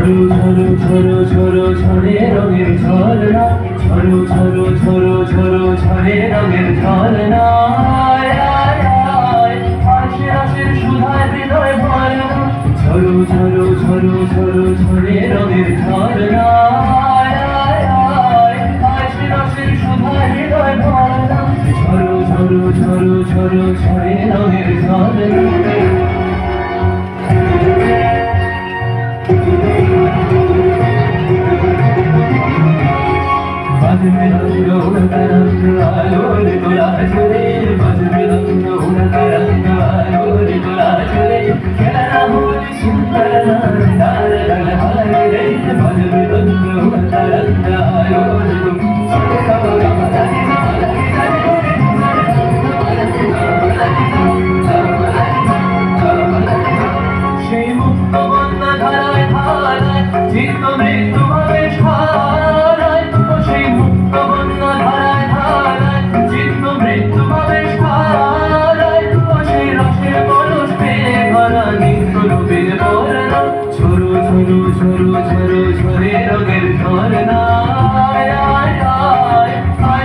ঝরো ঝরো ঝরো ঝরো ঝরে রঙের ঝরনা, ঝরো ঝরো ঝরো ঝরো ঝরে রঙের ঝরনা। আশের সুধায় হৃদয় ভরনা, ঝরো ঝরো ঝরো ঝরো ঝরে রঙের ঝরনা। আশের সুধায় হৃদয় ভরনা, ঝরো ঝরো ঝরো ঝরো ঝরে রঙের ঝরনা। বাজবে রঙ্গ উড়তা রঙ্গ আলোর তোলা ঝরে, বাজবে রঙ্গ উড়তা রঙ্গ আলোর তোলা ঝরে। খেলা হোলি সুন্দর নার ডাল হারে রে, বাজবে রঙ্গ উড়তা রঙ্গ আলোর সেই মুক্ত বন্যা ধারায় ধারায় চিত্ত মৃত্যু ভাবে সারায়। সেই মুক্ত বন্যা ধারায় ধারায় চিত্ত মৃত্যু ভাবে সারায়। সেই রসের পরশ পেয়ে ভরা নিত্য রূপের বর্ণা, ঝরো ঝরো ঝরো ঝরো ঝরে রঙের ঝরনা।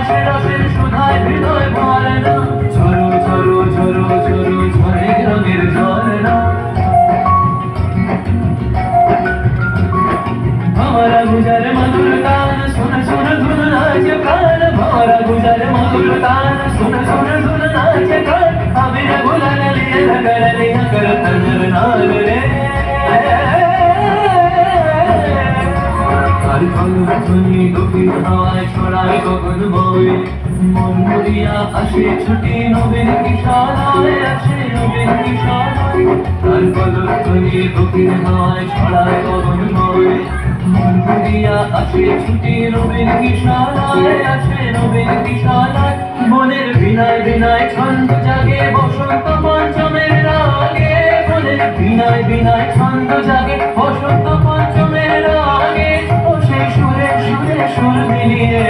সে রসের সুধায় হৃদয় ভরনা, ঝরো ঝরো ঝরো ঝরো ঝরে রঙের ঝরনা। हमारा गुजर मधुर तान सुन सुन धुन नाच प्राण, हमारा गुजर मधुर तान सुन सुन धुन नाच प्राण। अबीर गुलाल लिए कर तंजर नाल रे, हर पल ध्वनि गभीर हवाয় ছড়ায় গগন বয়ে। মন মরিয়া আসে ছুটি নবীন কিশোরায়, আসে নবীন কিশোরায়। হর পল ধ্বনি গভীর হওয়ায় ছড়ায় গগন বয়ে। মন মরিয়া আসে ছুটি নবীন কিশোরায়, আসে নবীন কিশোরায়। মনের বিনায় বিনায় ছন্দ জাগে বসন্ত পঞ্চমের রাগে, মনের বিনায় বিনায় ছন্দ জাগে বসন্ত পঞ্চমের রাগে। ও সেই সুরে সুরে সুর মিলিয়ে